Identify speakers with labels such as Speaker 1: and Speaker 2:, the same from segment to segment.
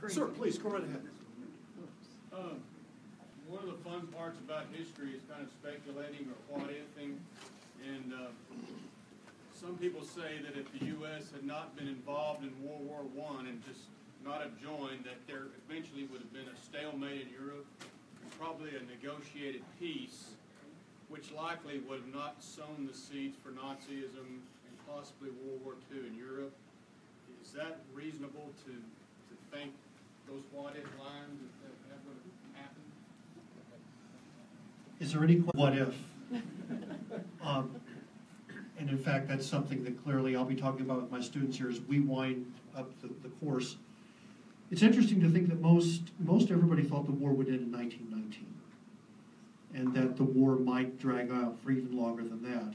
Speaker 1: Sir, please, go right ahead.
Speaker 2: One of the fun parts about history is kind of speculating or what-ifing, and some people say that if the U.S. had not been involved in World War I and just not have joined, that there eventually would have been a stalemate in Europe, and probably a negotiated peace, which likely would have not sown the seeds for Nazism and possibly World War II in Europe. Is that reasonable to think those what-if lines that would have happened?
Speaker 1: Is there any what if? And in fact, that's something that clearly I'll be talking about with my students here as we wind up the course. It's interesting to think that most everybody thought the war would end in 1919, and that the war might drag out for even longer than that.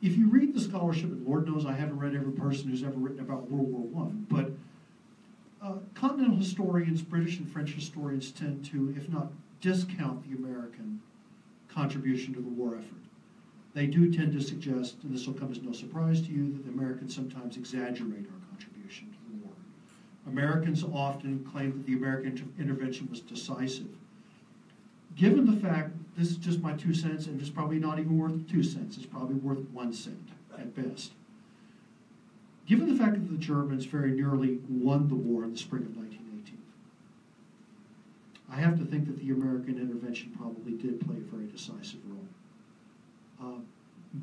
Speaker 1: If you read the scholarship, and Lord knows I haven't read every person who's ever written about World War I, but continental historians, British and French historians, tend to, if not discount the American contribution to the war effort. They do tend to suggest, and this will come as no surprise to you, that the Americans sometimes exaggerate our contribution to the war. Americans often claim that the American intervention was decisive. Given the fact, this is just my 2 cents, and it's probably not even worth 2 cents, it's probably worth 1 cent at best. Given the fact that the Germans very nearly won the war in the spring of 1918, I have to think that the American intervention probably did play a very decisive role.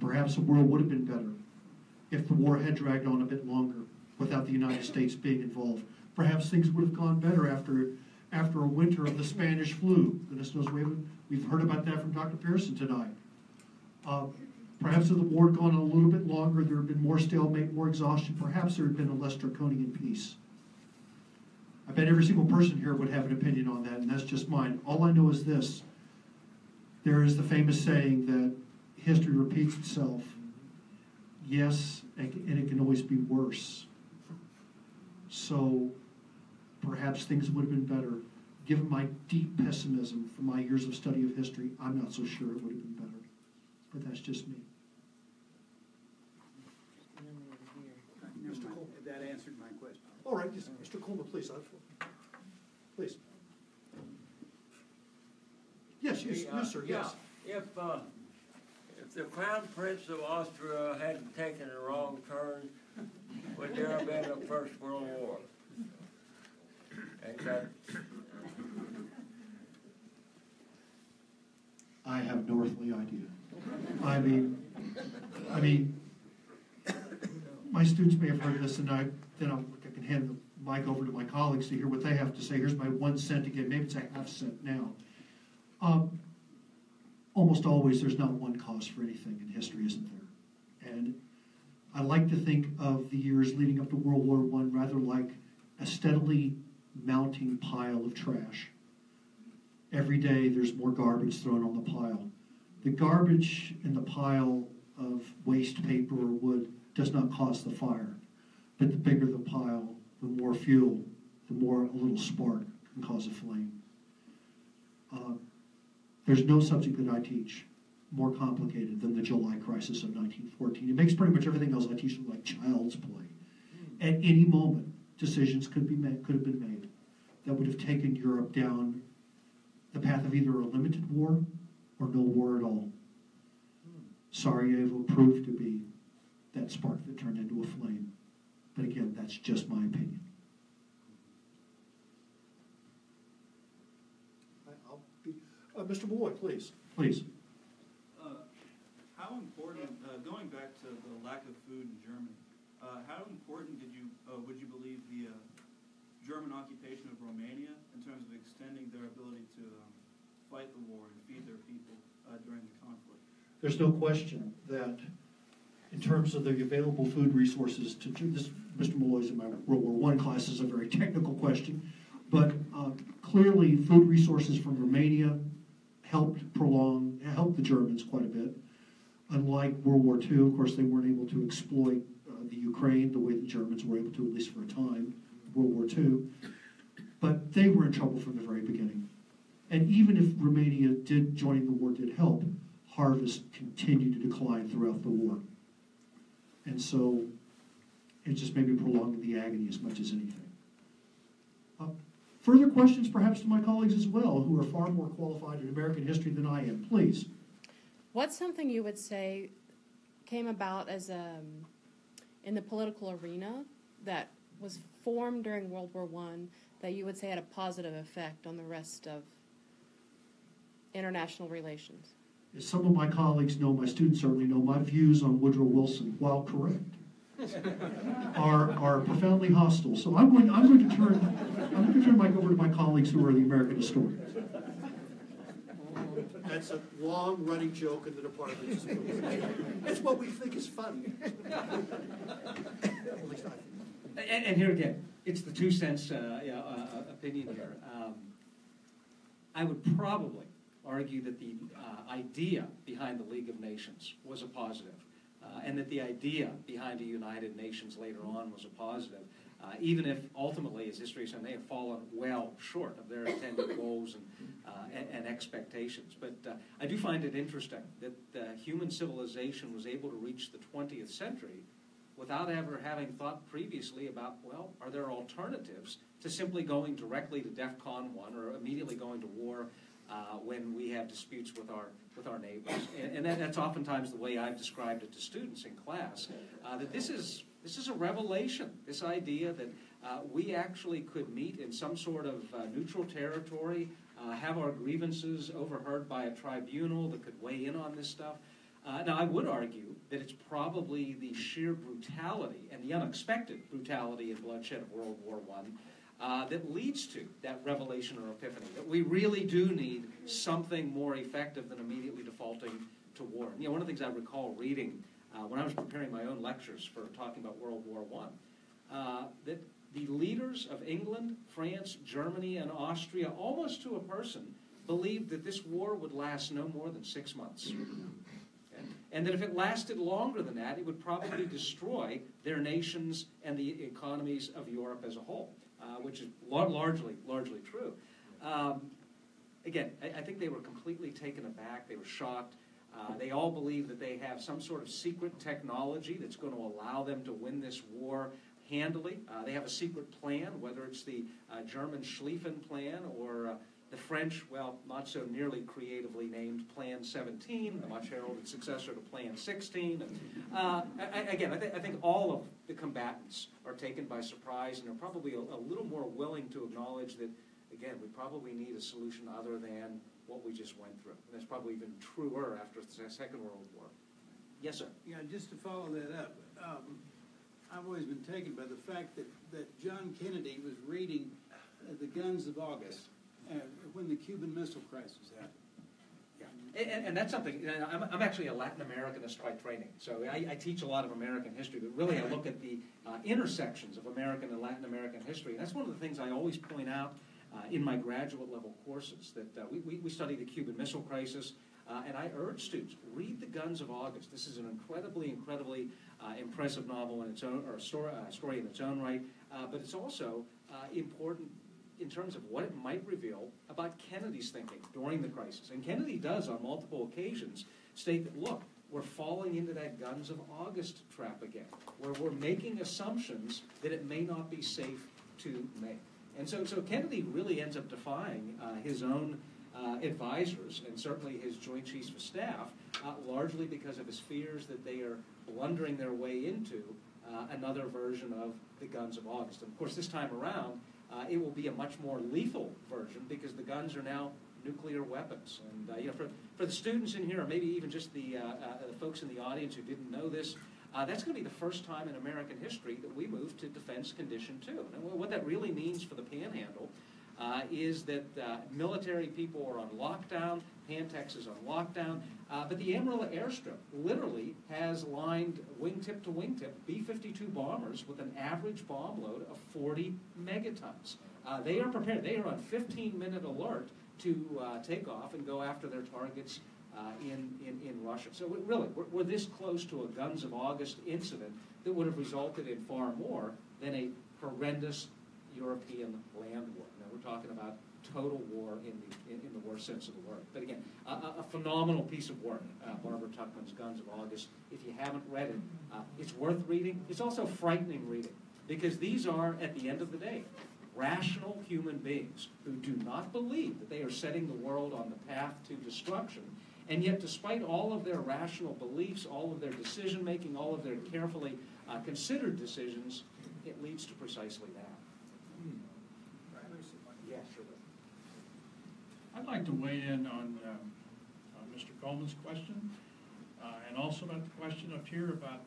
Speaker 1: Perhaps the world would have been better if the war had dragged on a bit longer without the United States being involved. Perhaps things would have gone better after a winter of the Spanish flu. Goodness knows we've heard about that from Dr. Pearson tonight. Perhaps if the war had gone on a little bit longer, there had been more stalemate, more exhaustion. Perhaps there had been a less draconian peace. I bet every single person here would have an opinion on that, and that's just mine. All I know is this. There is the famous saying that history repeats itself. Yes, and it can always be worse. So perhaps things would have been better. Given my deep pessimism from my years of study of history, I'm not so sure it would have been better. But that's just me.
Speaker 3: Mr. Coleman. That answered my question.
Speaker 1: All right, yes, Mr. Coleman, please. Please. Yes, sir, yes.
Speaker 4: If the Crown Prince of Austria hadn't taken a wrong turn, would there have been a First World War?
Speaker 1: I have no earthly idea. I mean, my students may have heard this, and I can hand the mic over to my colleagues to hear what they have to say. Here's my 1 cent again. Maybe it's a half cent now. Almost always there's not one cause for anything in history, isn't there? And I like to think of the years leading up to World War I rather like a steadily mounting pile of trash. Every day there's more garbage thrown on the pile. The garbage in the pile of waste paper or wood does not cause the fire, but the bigger the pile, the more fuel, the more a little spark can cause a flame. There's no subject that I teach more complicated than the July crisis of 1914. It makes pretty much everything else I teach look like child's play. At any moment, decisions could have been made that would have taken Europe down the path of either a limited war or no war at all. Sarajevo proved to be that spark that turned into a flame. But again, that's just my opinion. Mr. Malloy, please. Please.
Speaker 5: How important, going back to the lack of food in Germany, how important would you believe the German occupation of Romania in terms of extending their ability to fight the war and feed their people during the conflict?
Speaker 1: There's no question that in terms of the available food resources this, Mr. Malloy's in my World War I class is a very technical question, but clearly food resources from Romania helped the Germans quite a bit. Unlike World War II, of course, they weren't able to exploit the Ukraine the way the Germans were able to, at least for a time, World War II. But they were in trouble from the very beginning. And even if Romania joining the war did help, harvest continued to decline throughout the war. And so it just maybe prolonged the agony as much as anything. Further questions perhaps to my colleagues as well, who are far more qualified in American history than I am, please.
Speaker 6: What's something you would say came about as in the political arena that was formed during World War I that you would say had a positive effect on the rest of international relations?
Speaker 1: As some of my colleagues know, my students certainly know, my views on Woodrow Wilson, while correct, are profoundly hostile. So I'm going to turn Mike over to my colleagues who are the American historians. That's a long-running joke in the department. It's what we think is funny.
Speaker 7: And here again, it's the 2 cents opinion here. I would probably argue that the idea behind the League of Nations was a positive, and that the idea behind the United Nations later on was a positive, even if ultimately, as history says, they have fallen well short of their intended goals and expectations. But I do find it interesting that human civilization was able to reach the 20th century without ever having thought previously about, well, are there alternatives to simply going directly to DEFCON 1 or immediately going to war when we have disputes with our neighbors. And that's oftentimes the way I've described it to students in class, that this is a revelation, this idea that we actually could meet in some sort of neutral territory, have our grievances overheard by a tribunal that could weigh in on this stuff. Now, I would argue that it's probably the sheer brutality and the unexpected brutality and bloodshed of World War I that leads to that revelation or epiphany, that we really do need something more effective than immediately defaulting to war. And, one of the things I recall reading when I was preparing my own lectures for talking about World War I, that the leaders of England, France, Germany, and Austria, almost to a person, believed that this war would last no more than 6 months. And that if it lasted longer than that, it would probably destroy their nations and the economies of Europe as a whole, which is largely true. Again, I think they were completely taken aback. They were shocked. They all believe that they have some sort of secret technology that's going to allow them to win this war handily. They have a secret plan, whether it's the German Schlieffen Plan or the French, well, not so nearly creatively named Plan 17, the much heralded successor to Plan 16. I think all of the combatants are taken by surprise and are probably a little more willing to acknowledge that, again, we probably need a solution other than what we just went through. And that's probably even truer after the Second World War. Yes, sir.
Speaker 3: Yeah, just to follow that up, I've always been taken by the fact that John Kennedy was reading The Guns of August when the Cuban Missile Crisis happened.
Speaker 7: Yeah. And that's something, I'm actually a Latin Americanist by training, so I teach a lot of American history, but really I look at the intersections of American and Latin American history, and that's one of the things I always point out in my graduate level courses, that we study the Cuban Missile Crisis, and I urge students, read The Guns of August. This is an incredibly impressive novel in its own, or story in its own right, but it's also important in terms of what it might reveal about Kennedy's thinking during the crisis. And Kennedy does, on multiple occasions, state that, look, we're falling into that Guns of August trap again, where we're making assumptions that it may not be safe to make. And so Kennedy really ends up defying his own advisors, and certainly his Joint Chiefs of Staff, largely because of his fears that they are blundering their way into another version of the Guns of August. And of course, this time around, it will be a much more lethal version because the guns are now nuclear weapons. And for the students in here, or maybe even just the folks in the audience who didn't know this, that's going to be the first time in American history that we move to Defense Condition 2. And what that really means for the Panhandle is that military people are on lockdown, Pantex is on lockdown, but the Amarillo airstrip literally has lined wingtip to wingtip B-52 bombers with an average bomb load of 40 megatons. They are prepared. They are on 15-minute alert to take off and go after their targets in Russia. So we're this close to a Guns of August incident that would have resulted in far more than a horrendous European land war. Now we're talking about total war in the worst sense of the word. But again, a phenomenal piece of work, Barbara Tuchman's Guns of August. If you haven't read it, it's worth reading. It's also frightening reading, because these are, at the end of the day, rational human beings who do not believe that they are setting the world on the path to destruction. And yet, despite all of their rational beliefs, all of their decision-making, all of their carefully considered decisions, it leads to precisely that. Yeah, sure.
Speaker 8: I'd like to weigh in on Mr. Coleman's question, and also about the question up here about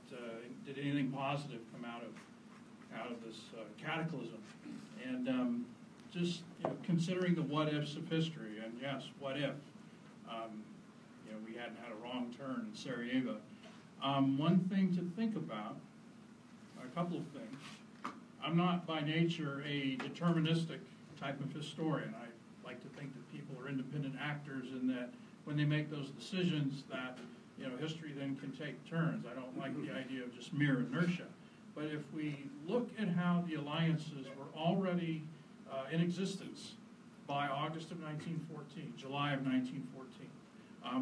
Speaker 8: did anything positive come out of this cataclysm, and just considering the what ifs of history, and yes, what if we hadn't had a wrong turn in Sarajevo. One thing to think about, a couple of things. I'm not by nature a deterministic type of historian. I like to think that people are independent actors, and that when they make those decisions that history then can take turns. I don't like the idea of just mere inertia. But if we look at how the alliances were already in existence by August of 1914, July of 1914,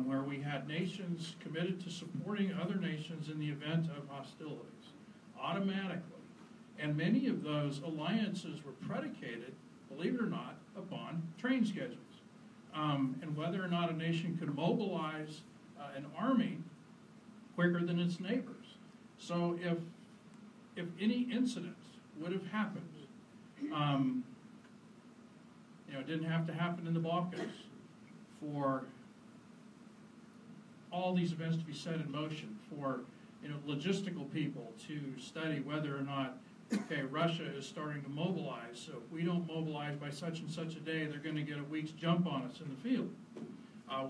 Speaker 8: where we had nations committed to supporting other nations in the event of hostilities, automatically. And many of those alliances were predicated, believe it or not, upon train schedules. And whether or not a nation could mobilize an army quicker than its neighbors. So if any incident would have happened, it didn't have to happen in the Balkans for all these events to be set in motion, for logistical people to study whether or not, okay, Russia is starting to mobilize, so if we don't mobilize by such and such a day, they're going to get a week's jump on us in the field.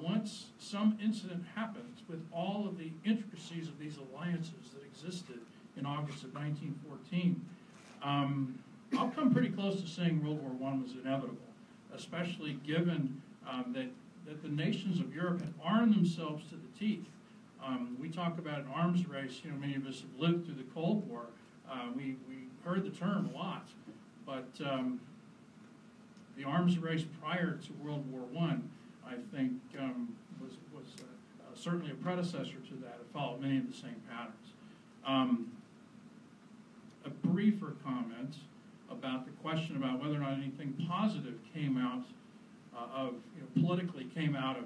Speaker 8: Once some incident happens with all of the intricacies of these alliances that existed in August of 1914, I'll come pretty close to saying World War I was inevitable, especially given that the nations of Europe had armed themselves to the teeth. We talk about an arms race. Many of us have lived through the Cold War. We heard the term a lot, but the arms race prior to World War I think, was certainly a predecessor to that. It followed many of the same patterns. A briefer comment about the question about whether or not anything positive came out politically came out of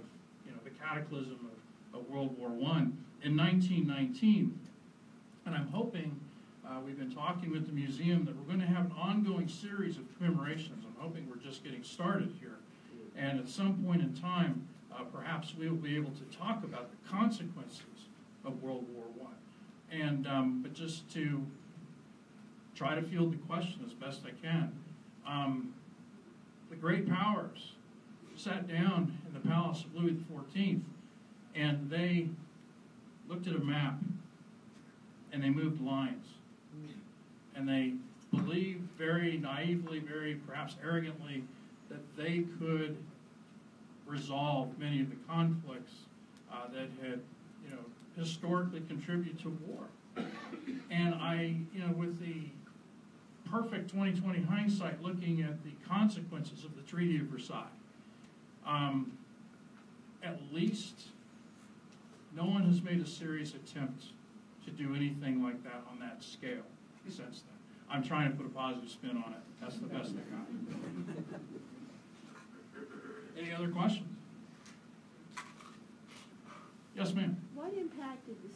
Speaker 8: the cataclysm of World War I in 1919, and I'm hoping. We've been talking with the museum that we're going to have an ongoing series of commemorations. I'm hoping we're just getting started here. And at some point in time, perhaps we will be able to talk about the consequences of World War I. And but just to try to field the question as best I can, the great powers sat down in the palace of Louis XIV, and they looked at a map, and they moved lines. And they believed very naively, very perhaps arrogantly, that they could resolve many of the conflicts that had, historically contributed to war. And with the perfect 20/20 hindsight, looking at the consequences of the Treaty of Versailles, at least no one has made a serious attempt to do anything like that on that scale since then. I'm trying to put a positive spin on it. That's the best I got. Any other questions? Yes, ma'am.
Speaker 9: What impact did the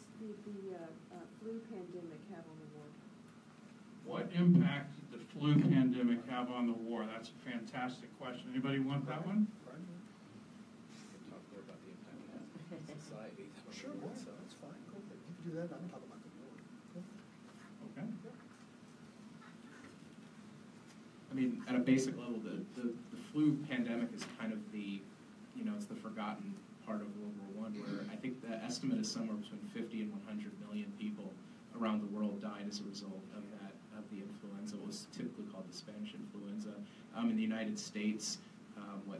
Speaker 9: flu pandemic have on the war?
Speaker 8: What impact did the flu pandemic have on the war? That's a fantastic question. Anybody want that one?
Speaker 10: Talk more about the impact it has on society.
Speaker 1: Sure, so that's fine. Go ahead. You can do that. I'm talking about the war.
Speaker 8: Okay.
Speaker 10: I mean, at a basic level, the flu pandemic is kind of the, it's the forgotten part of World War I, where I think the estimate is somewhere between 50 and 100 million people around the world died as a result of the influenza. What was typically called the Spanish influenza. In the United States,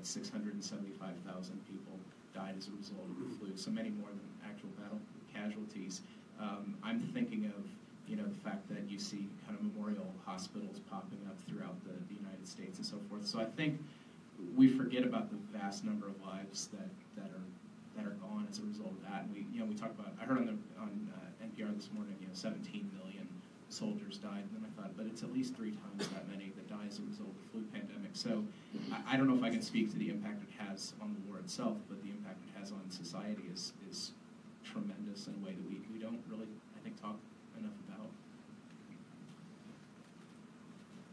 Speaker 10: 675,000 people died as a result of the flu, so many more than actual battle casualties. I'm thinking of the fact that you see kind of memorial hospitals popping up throughout the United States and so forth. So I think we forget about the vast number of lives that are gone as a result of that. And we talk about, I heard on NPR this morning, 17 million soldiers died, and then I thought, but it's at least 3 times that many that die as a result of the flu So I don't know if I can speak to the impact it has on the war itself, but the impact it has on society is tremendous in a way that we don't really, I think, talk enough about.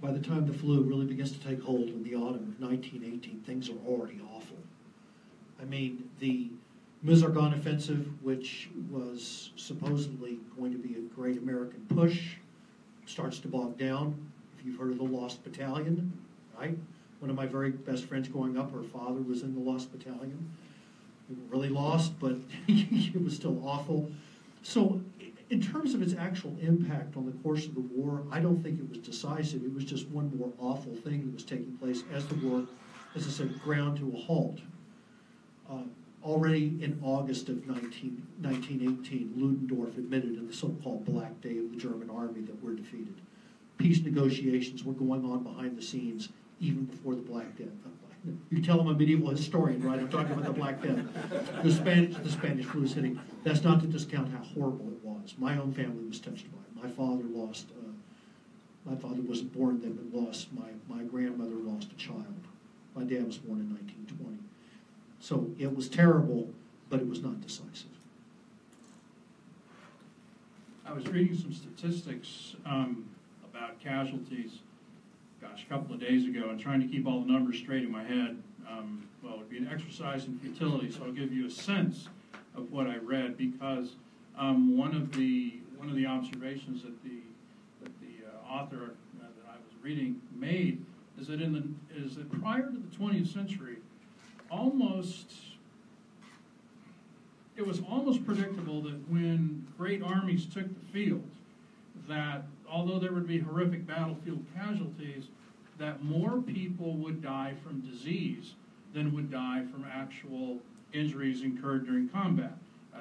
Speaker 1: By the time the flu really begins to take hold in the autumn of 1918, things are already awful. I mean, the Mizargan offensive, which was supposedly going to be a great American push, starts to bog down. If you've heard of the Lost Battalion, right? One of my very best friends growing up, her father was in the Lost Battalion. We were really lost, but it was still awful. So in terms of its actual impact on the course of the war, I don't think it was decisive. It was just one more awful thing that was taking place as the war, as I said, ground to a halt. Already in August of 1918, Ludendorff admitted in the so-called Black Day of the German Army that we're defeated. Peace negotiations were going on behind the scenes even before the Black Death. You tell them I'm a medieval historian, right? I'm talking about the Black Death. The Spanish flu is hitting. That's not to discount how horrible it was. My own family was touched by it. My father wasn't born then, but my grandmother lost a child. My dad was born in 1920. So it was terrible, but it was not decisive.
Speaker 8: I was reading some statistics about casualties, a couple of days ago, and trying to keep all the numbers straight in my head. Well, it would be an exercise in futility, so I'll give you a sense of what I read, because one of the observations that the author that I was reading made is that prior to the 20th century, it was almost predictable that when great armies took the field, that although there would be horrific battlefield casualties, that more people would die from disease than would die from actual injuries incurred during combat.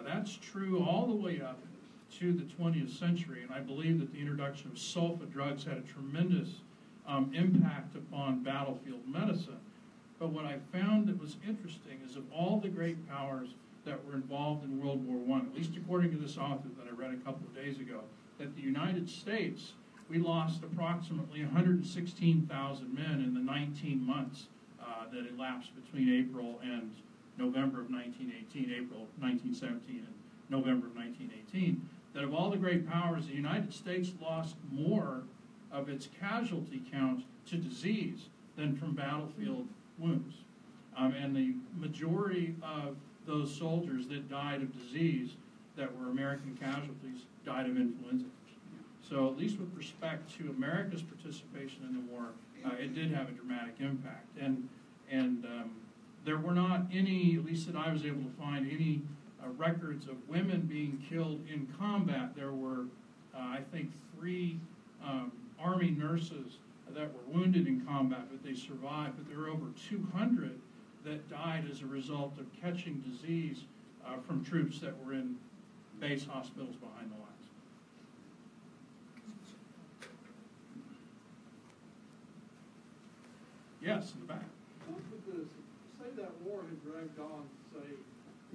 Speaker 8: That's true all the way up to the 20th century, and I believe that the introduction of sulfa drugs had a tremendous impact upon battlefield medicine. But what I found that was interesting is of all the great powers that were involved in World War I, at least according to this author that I read a couple of days ago, that the United States, we lost approximately 116,000 men in the 19 months that elapsed between April and November of 1918, April 1917 and November of 1918, that of all the great powers, the United States lost more of its casualty count to disease than from battlefield wounds. And the majority of those soldiers that died of disease that were American casualties died of influenza. So at least with respect to America's participation in the war, it did have a dramatic impact. And there were not any, at least that I was able to find, any records of women being killed in combat. There were, I think, 3 Army nurses that were wounded in combat, but they survived. But there were over 200 that died as a result of catching disease from troops that were in base hospitals behind the lines. Yes, in the back.
Speaker 11: What would this, say that war had dragged on, say,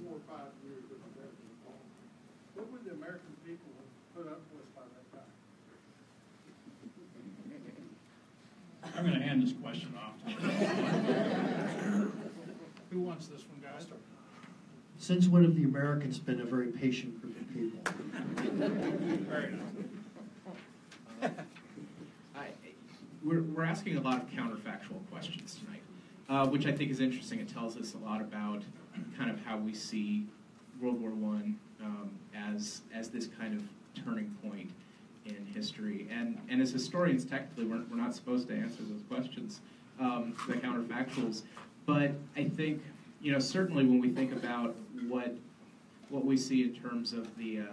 Speaker 11: 4 or 5 years of American involvement, what would the American people have put up with by that time?
Speaker 8: I'm going to hand this question off to you. Who wants this one, guys?
Speaker 1: Since when have the Americans been a very patient group of people?
Speaker 8: Very nice.
Speaker 10: We're asking a lot of counterfactual questions tonight, which I think is interesting. It tells us a lot about kind of how we see World War I as this kind of turning point in history. And as historians, technically, we're not supposed to answer those questions, the counterfactuals. But I think, certainly when we think about what we see in terms of the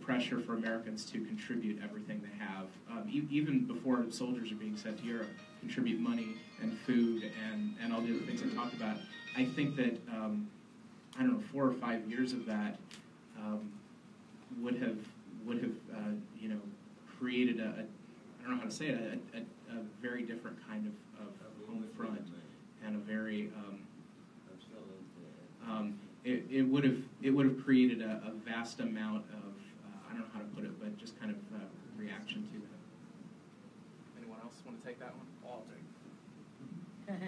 Speaker 10: pressure for Americans to contribute everything they have, even before soldiers are being sent to Europe, contribute money and food and all the other things I talked about. I think that, 4 or 5 years of that would have created I don't know how to say it, a very different kind of home front and a very it would have created a vast amount of I don't know how to put it, but just kind of reaction to that.
Speaker 12: Anyone else want to take that one?
Speaker 8: I'll take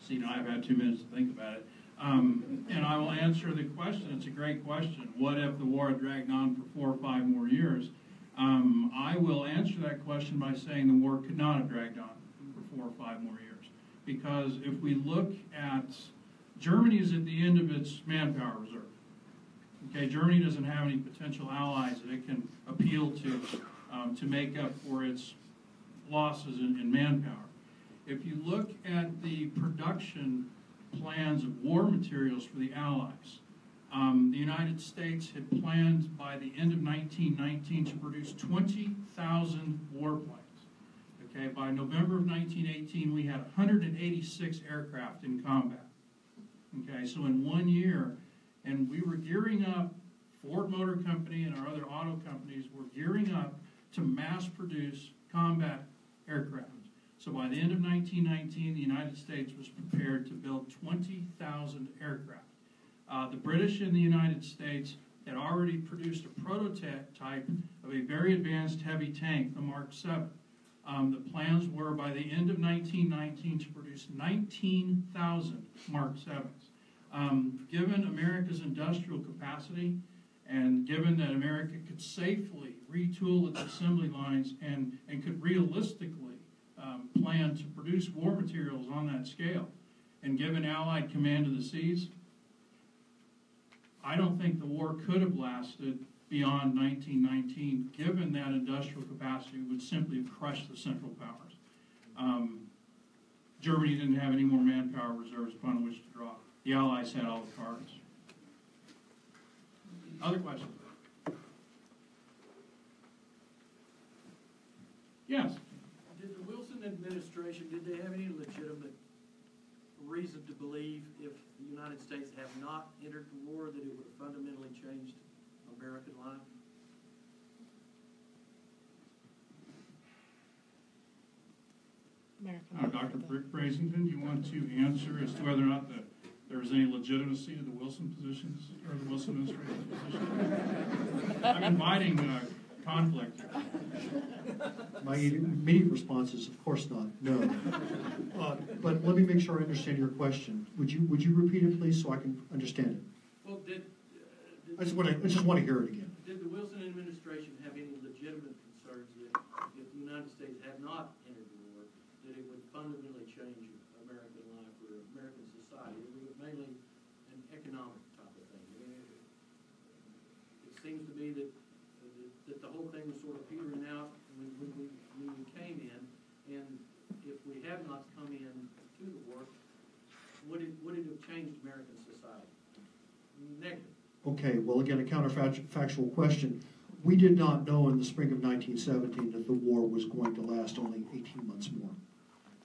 Speaker 8: See, now I've had 2 minutes to think about it. And I will answer the question. It's a great question. What if the war had dragged on for 4 or 5 more years? I will answer that question by saying the war could not have dragged on for 4 or 5 more years. Because if we look at, Germany is at the end of its manpower reserve. Okay, Germany doesn't have any potential allies that it can appeal to make up for its losses in manpower. If you look at the production plans of war materials for the Allies, the United States had planned by the end of 1919 to produce 20,000 warplanes. Okay, by November of 1918, we had 186 aircraft in combat. Okay, so in 1 year, and we were gearing up, Ford Motor Company and our other auto companies were gearing up to mass produce combat aircraft. So by the end of 1919, the United States was prepared to build 20,000 aircraft. The British and the United States had already produced a prototype of a very advanced heavy tank, the Mark VII. The plans were by the end of 1919 to produce 19,000 Mark VIIs. Given America's industrial capacity, and given that America could safely retool its assembly lines and could realistically plan to produce war materials on that scale, and given Allied command of the seas, I don't think the war could have lasted beyond 1919, given that industrial capacity would simply have crushed the Central Powers. Germany didn't have any more manpower reserves upon which to draw. The Allies had all the cards. Other questions? Yes?
Speaker 12: Did the Wilson administration, did they have any legitimate reason to believe if the United States had not entered the war that it would have fundamentally changed American life?
Speaker 8: Dr. Brasington, do you want to answer as to whether or not there was any legitimacy to the Wilson positions, or the Wilson administration position? I'm inviting conflict here.
Speaker 1: My immediate response is, of course not, no. But let me make sure I understand your question. Would you repeat it, please, so I can understand it?
Speaker 12: Well,
Speaker 1: I just want to hear it again.
Speaker 12: Did the Wilson administration have any legitimate concerns that if the United States had not entered the war, that it would fundamentally change American life or American society? It was mainly an economic type of thing. It seems to me that the whole thing was sort of petering out when we came in, and if we had not come in to the war, would it have changed American society? Negative.
Speaker 1: Okay, well, again, a counterfactual question. We did not know in the spring of 1917 that the war was going to last only 18 months more.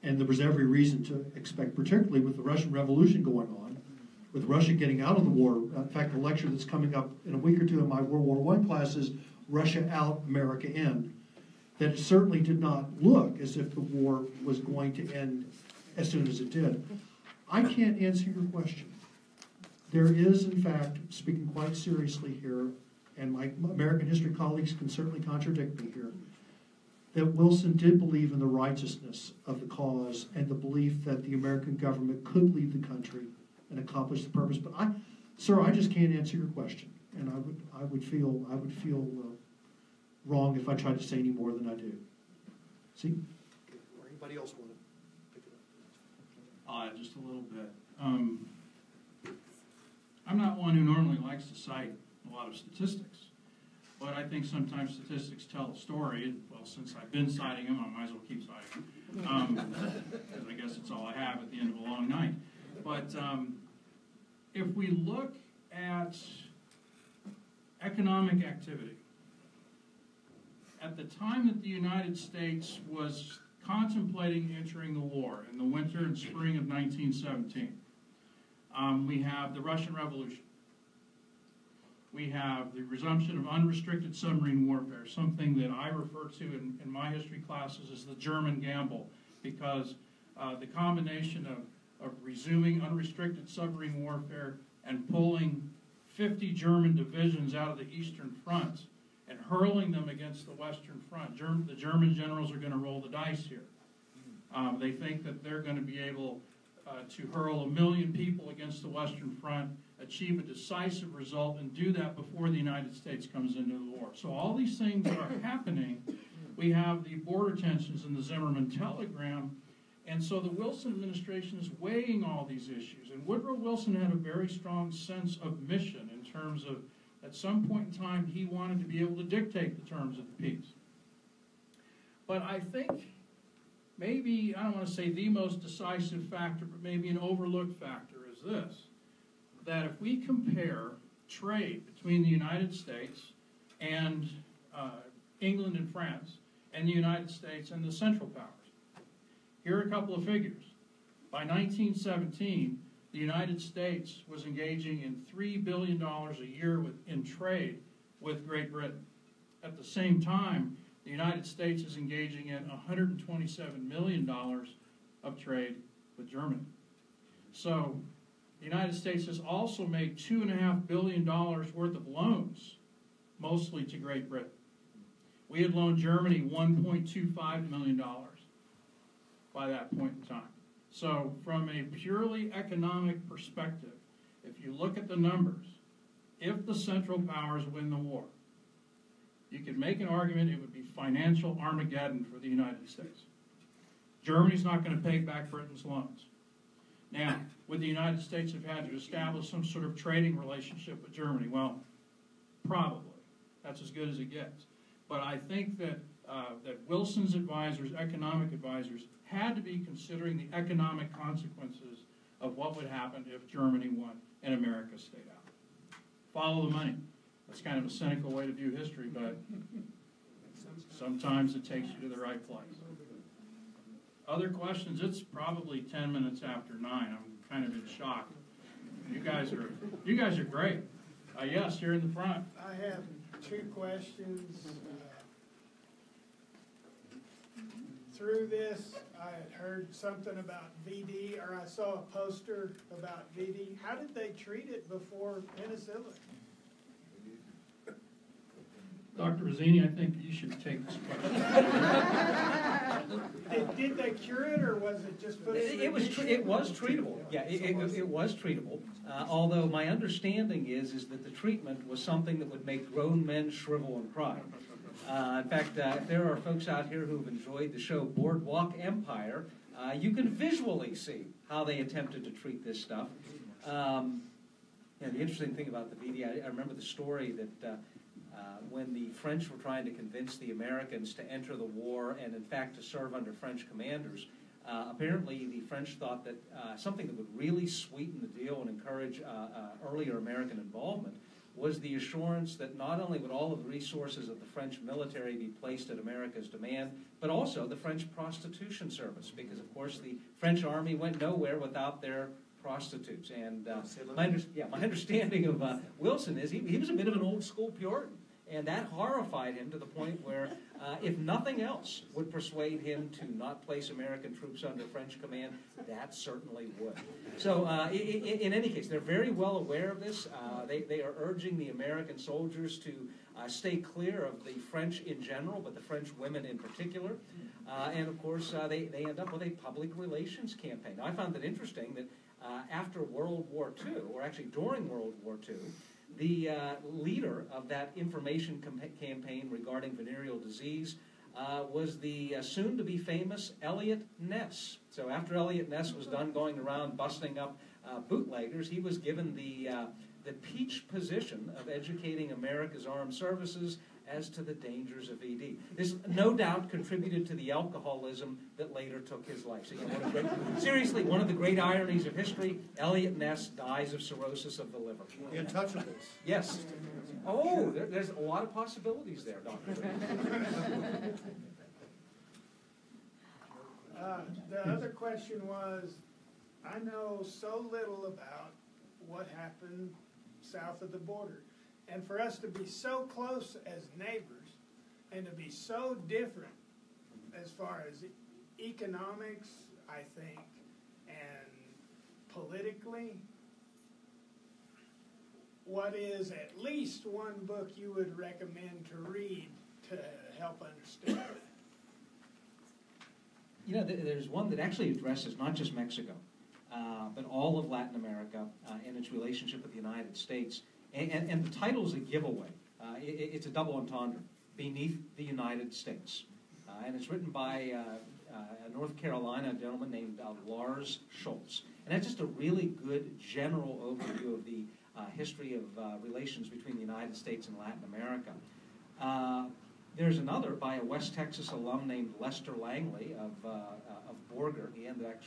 Speaker 1: And there was every reason to expect, particularly with the Russian Revolution going on, with Russia getting out of the war. In fact, the lecture that's coming up in a week or two in my World War I class is Russia out, America in. That it certainly did not look as if the war was going to end as soon as it did. I can't answer your question. There is, in fact, speaking quite seriously here, and my American history colleagues can certainly contradict me here, that Wilson did believe in the righteousness of the cause and the belief that the American government could lead the country and accomplish the purpose. But sir, I just can't answer your question, and I would feel wrong if I tried to say any more than I do. See? Or anybody else want to pick it up?
Speaker 8: I'll add just a little bit. I'm not one who normally likes to cite a lot of statistics, but I think sometimes statistics tell a story. And, well, since I've been citing them, I might as well keep citing them, because I guess it's all I have at the end of a long night. But if we look at economic activity, at the time that the United States was contemplating entering the war in the winter and spring of 1917, we have the Russian Revolution. We have the resumption of unrestricted submarine warfare, something that I refer to in my history classes as the German gamble, because the combination of resuming unrestricted submarine warfare and pulling 50 German divisions out of the Eastern Front and hurling them against the Western Front. The German generals are going to roll the dice here. They think that they're going to be able, to hurl 1 million people against the Western Front, achieve a decisive result, and do that before the United States comes into the war. So all these things that are happening, we have the border tensions in the Zimmerman telegram, and so the Wilson administration is weighing all these issues. And Woodrow Wilson had a very strong sense of mission in terms of, at some point in time, he wanted to be able to dictate the terms of the peace. But I think maybe, I don't want to say the most decisive factor, but maybe an overlooked factor is this, that if we compare trade between the United States and England and France, and the United States and the Central Powers, here are a couple of figures. By 1917, the United States was engaging in $3 billion a year in trade with Great Britain. At the same time, the United States is engaging in $127 million of trade with Germany. So the United States has also made $2.5 billion worth of loans, mostly to Great Britain. We had loaned Germany $1.25 million by that point in time. So from a purely economic perspective, if you look at the numbers, if the Central Powers win the war, you could make an argument it would be financial Armageddon for the United States. Germany's not going to pay back Britain's loans. Now, would the United States have had to establish some sort of trading relationship with Germany? Well, probably. That's as good as it gets. But I think that that Wilson's advisors, economic advisors, had to be considering the economic consequences of what would happen if Germany won and America stayed out. Follow the money. That's kind of a cynical way to view history, but sometimes it takes you to the right place. Other questions? It's probably 10 minutes after 9. I'm kind of in shock. You guys are great. Yes, here in the front.
Speaker 13: I have 2 questions. Through this, I had heard something about VD, or I saw a poster about VD. How did they treat it before penicillin?
Speaker 8: Dr. Vizzini, I think you should take this question.
Speaker 13: Did they cure it, or was it just put in
Speaker 7: it was treatable. Yeah, it was treatable. Although my understanding is that the treatment was something that would make grown men shrivel and cry. In fact, if there are folks out here who've enjoyed the show Boardwalk Empire, you can visually see how they attempted to treat this stuff. And the interesting thing about the VD, I remember the story that when the French were trying to convince the Americans to enter the war and, in fact, to serve under French commanders, apparently the French thought that something that would really sweeten the deal and encourage earlier American involvement was the assurance that not only would all of the resources of the French military be placed at America's demand, but also the French prostitution service, because, of course, the French army went nowhere without their prostitutes. And my understanding of Wilson is he was a bit of an old-school Puritan, and that horrified him to the point where, if nothing else would persuade him to not place American troops under French command, that certainly would. So in any case, they're very well aware of this. They are urging the American soldiers to stay clear of the French in general, but the French women in particular. And of course, they end up with a public relations campaign. Now, I found it interesting that after World War II, or actually during World War II, the leader of that information campaign regarding venereal disease was the soon-to-be famous Eliot Ness. So after Eliot Ness was done going around busting up bootleggers, he was given the peach position of educating America's armed services as to the dangers of ED. This no doubt contributed to the alcoholism that later took his life. So, seriously, one of the great ironies of history, Eliot Ness dies of cirrhosis of the liver.
Speaker 1: The Untouchables.
Speaker 7: Yes. Oh, there's a lot of possibilities there, Dr.
Speaker 13: The other question was, I know so little about what happened south of the border. And for us to be so close as neighbors and to be so different as far as economics, I think, and politically, what is at least one book you would recommend to read to help understand that?
Speaker 7: You know, there's one that actually addresses not just Mexico, but all of Latin America and its relationship with the United States. And the title is a giveaway. It's a double entendre, Beneath the United States. And it's written by a North Carolina gentleman named Lars Schultz. And that's just a really good general overview of the history of relations between the United States and Latin America. There's another by a West Texas alum named Lester Langley of Borger. He ended up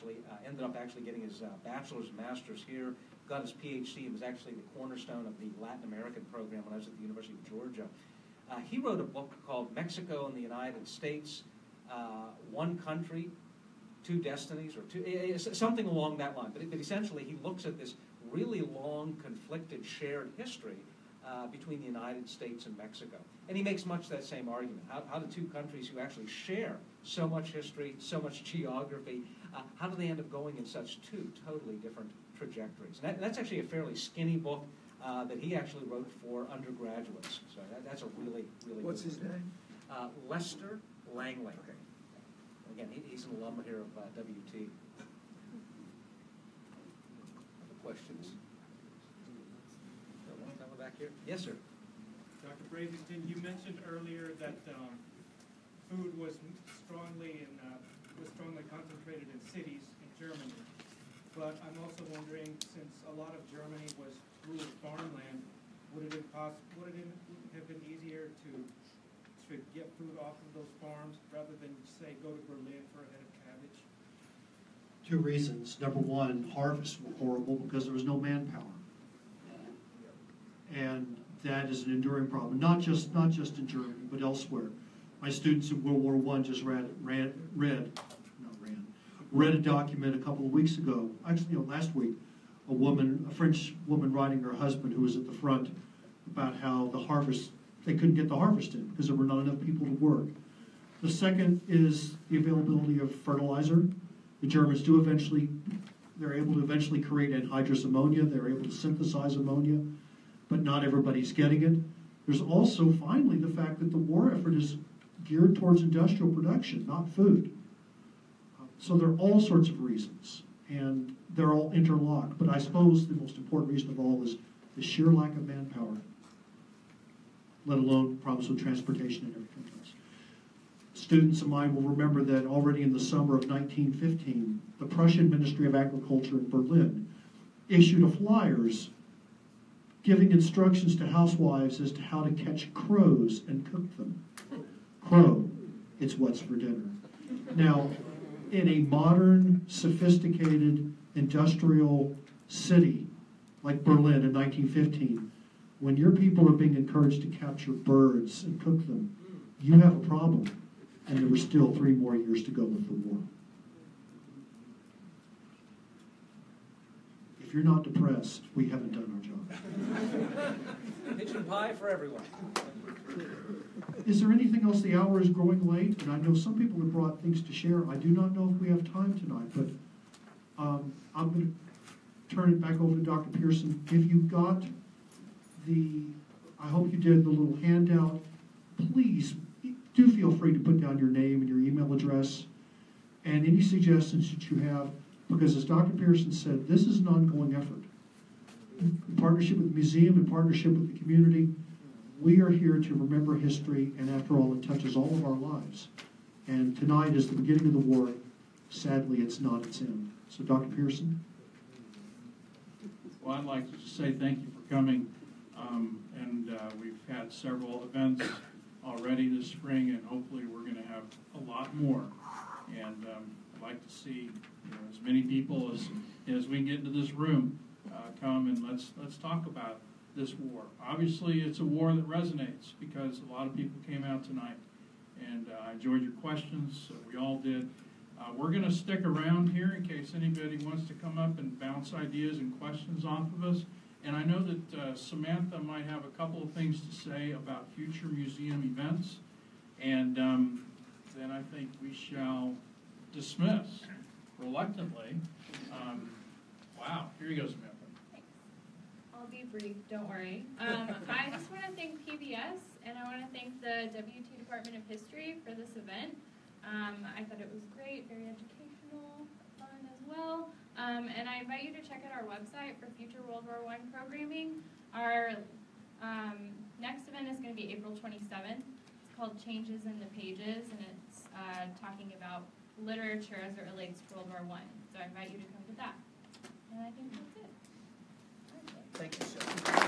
Speaker 7: getting his bachelor's and master's here, got his PhD, and was actually the cornerstone of the Latin American program when I was at the University of Georgia. He wrote a book called Mexico and the United States, One Country, Two Destinies, or something along that line. But essentially, he looks at this really long, conflicted, shared history between the United States and Mexico. And he makes much that same argument. How do two countries who actually share so much history, so much geography, how do they end up going in such two totally different trajectories? And that's actually a fairly skinny book that he actually wrote for undergraduates. So that's a really, really
Speaker 14: What's
Speaker 7: good
Speaker 14: his
Speaker 7: book.
Speaker 14: name?
Speaker 7: Lester Langley. Okay. Again, he's an alum here of WT. Other questions? One time back here. Yes, sir.
Speaker 15: Dr. Brasington, you mentioned earlier that food was strongly concentrated in cities in Germany. But I'm also wondering, since a lot of Germany was ruled farmland, would it have been easier to get food off of those farms rather than, say, go to Berlin for a head of cabbage?
Speaker 1: Two reasons. Number one, harvests were horrible because there was no manpower. And that is an enduring problem, not just in Germany, but elsewhere. My students in World War I just read a document a couple of weeks ago, actually last week, a French woman writing her husband who was at the front about how they couldn't get the harvest in because there were not enough people to work. The second is the availability of fertilizer. The Germans they're able to eventually create anhydrous ammonia, they're able to synthesize ammonia, but not everybody's getting it. There's also, finally, the fact that the war effort is geared towards industrial production, not food. So there are all sorts of reasons, and they're all interlocked. But I suppose the most important reason of all is the sheer lack of manpower, let alone problems with transportation and everything else. Students of mine will remember that already in the summer of 1915, the Prussian Ministry of Agriculture in Berlin issued a flyers giving instructions to housewives as to how to catch crows and cook them. Crow, it's what's for dinner. Now, in a modern, sophisticated, industrial city like Berlin in 1915, when your people are being encouraged to capture birds and cook them, you have a problem. And there were still 3 more years to go with the war. If you're not depressed, we haven't done our job.
Speaker 7: Pigeon pie for everyone.
Speaker 1: Is there anything else? The hour is growing late, and I know some people have brought things to share. I do not know if we have time tonight, but I'm going to turn it back over to Dr. Pearson. If you got I hope you did, the little handout, please do feel free to put down your name and your email address and any suggestions that you have, because as Dr. Pearson said, this is an ongoing effort. In partnership with the museum, in partnership with the community, we are here to remember history, and after all, it touches all of our lives. And tonight is the beginning of the war. Sadly, it's not its end. So, Dr. Pearson?
Speaker 8: Well, I'd like to say thank you for coming. We've had several events already this spring, and hopefully we're going to have a lot more. And I'd like to see as many people as we can get into this room come, and let's talk about this war. Obviously, it's a war that resonates because a lot of people came out tonight, and I enjoyed your questions. We all did. We're going to stick around here in case anybody wants to come up and bounce ideas and questions off of us. And I know that Samantha might have a couple of things to say about future museum events. And then I think we shall dismiss reluctantly. Wow, here you go, Samantha.
Speaker 16: Thanks. I'll be brief, don't worry. I just want to thank PBS, and I want to thank the WT Department of History for this event. I thought it was great, very educational, fun as well. And I I invite you to check out our website for future World War I programming. Our next event is going to be April 27th. It's called Changes in the Pages, and it's talking about literature as it relates to World War I. So I invite you to come to that. And I think that's it.
Speaker 14: Thank you, Shelby.